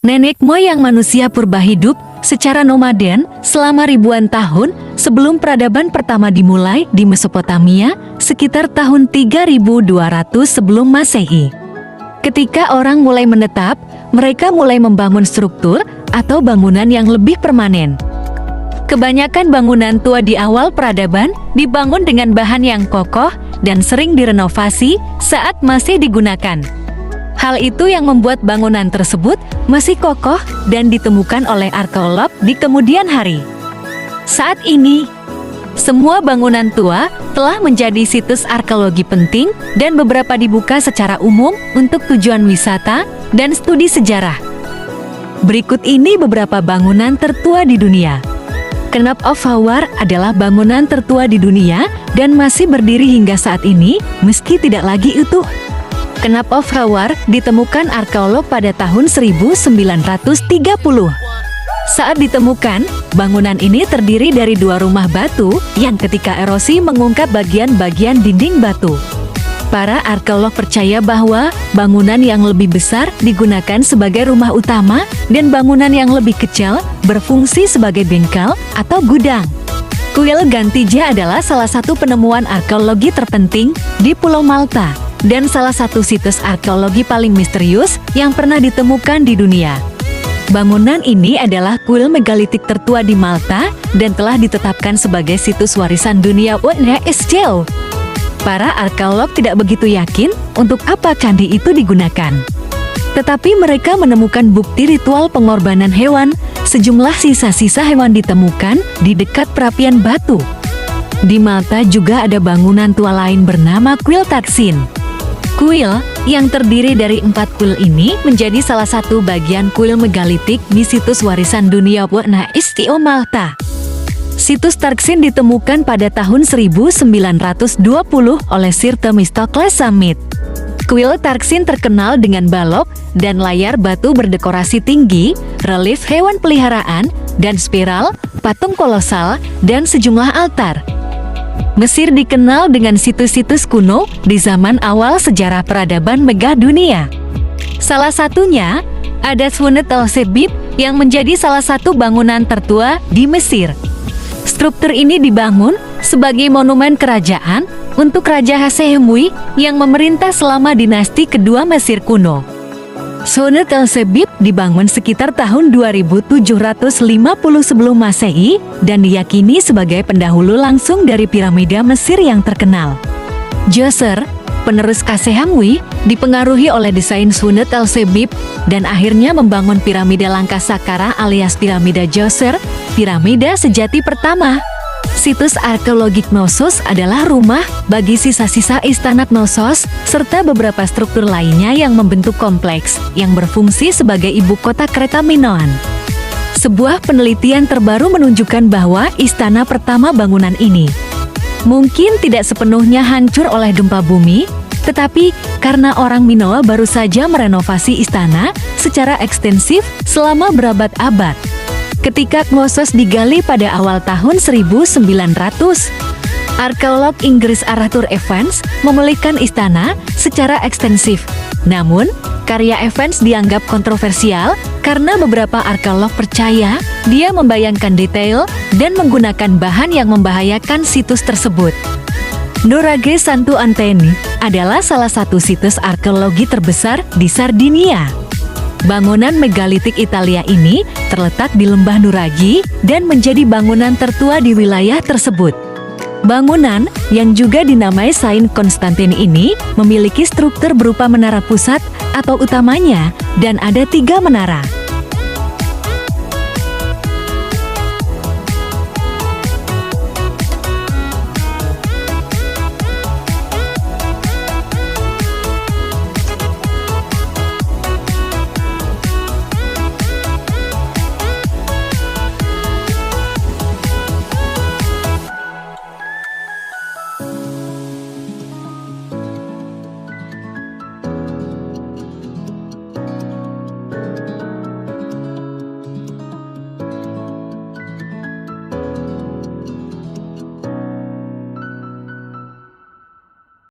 Nenek moyang manusia purba hidup secara nomaden selama ribuan tahun sebelum peradaban pertama dimulai di Mesopotamia sekitar tahun 3200 sebelum Masehi. Ketika orang mulai menetap, mereka mulai membangun struktur atau bangunan yang lebih permanen. Kebanyakan bangunan tua di awal peradaban dibangun dengan bahan yang kokoh dan sering direnovasi saat masih digunakan. Hal itu yang membuat bangunan tersebut masih kokoh dan ditemukan oleh arkeolog di kemudian hari. Saat ini, semua bangunan tua telah menjadi situs arkeologi penting dan beberapa dibuka secara umum untuk tujuan wisata dan studi sejarah. Berikut ini beberapa bangunan tertua di dunia. Keep of Hawar adalah bangunan tertua di dunia dan masih berdiri hingga saat ini meski tidak lagi utuh. Keep of Hawar ditemukan arkeolog pada tahun 1930. Saat ditemukan, bangunan ini terdiri dari dua rumah batu yang ketika erosi mengungkap bagian-bagian dinding batu. Para arkeolog percaya bahwa bangunan yang lebih besar digunakan sebagai rumah utama dan bangunan yang lebih kecil berfungsi sebagai bengkel atau gudang. Kuil Gantija adalah salah satu penemuan arkeologi terpenting di Pulau Malta dan salah satu situs arkeologi paling misterius yang pernah ditemukan di dunia. Bangunan ini adalah kuil megalitik tertua di Malta dan telah ditetapkan sebagai situs warisan dunia UNESCO. Para arkeolog tidak begitu yakin untuk apa candi itu digunakan. Tetapi mereka menemukan bukti ritual pengorbanan hewan. Sejumlah sisa-sisa hewan ditemukan di dekat perapian batu. Di Malta juga ada bangunan tua lain bernama Kuil Taksin. Kuil yang terdiri dari 4 kuil ini menjadi salah satu bagian kuil megalitik di situs warisan dunia UNESCO Malta. Situs Taksin ditemukan pada tahun 1920 oleh Sir Themistocles Sammit. Kuil Taksin terkenal dengan balok dan layar batu berdekorasi tinggi, relief hewan peliharaan, dan spiral, patung kolosal, dan sejumlah altar. Mesir dikenal dengan situs-situs kuno di zaman awal sejarah peradaban megah dunia. Salah satunya ada Sunet el-Sebib yang menjadi salah satu bangunan tertua di Mesir. Struktur ini dibangun sebagai monumen kerajaan untuk Raja Hasehemui yang memerintah selama dinasti kedua Mesir kuno. Sunet el-Sebib dibangun sekitar tahun 2750 sebelum Masehi dan diyakini sebagai pendahulu langsung dari piramida Mesir yang terkenal. Djoser, penerus Hasehemui, dipengaruhi oleh desain Sunet el-Sebib dan akhirnya membangun piramida Langkah Saqqara alias piramida Djoser, piramida sejati pertama. Situs arkeologi Knossos adalah rumah bagi sisa-sisa istana Knossos serta beberapa struktur lainnya yang membentuk kompleks yang berfungsi sebagai ibu kota Kreta Minoan. Sebuah penelitian terbaru menunjukkan bahwa istana pertama bangunan ini mungkin tidak sepenuhnya hancur oleh gempa bumi, tetapi karena orang Minoa baru saja merenovasi istana secara ekstensif selama berabad-abad. Ketika Knossos digali pada awal tahun 1900, arkeolog Inggris Arthur Evans memulihkan istana secara ekstensif. Namun, karya Evans dianggap kontroversial karena beberapa arkeolog percaya dia membayangkan detail dan menggunakan bahan yang membahayakan situs tersebut. Nuraghe Santo Antony adalah salah satu situs arkeologi terbesar di Sardinia. Bangunan megalitik Italia ini terletak di lembah Nuraghe dan menjadi bangunan tertua di wilayah tersebut. Bangunan yang juga dinamai Saint Constantine ini memiliki struktur berupa menara pusat atau utamanya dan ada 3 menara.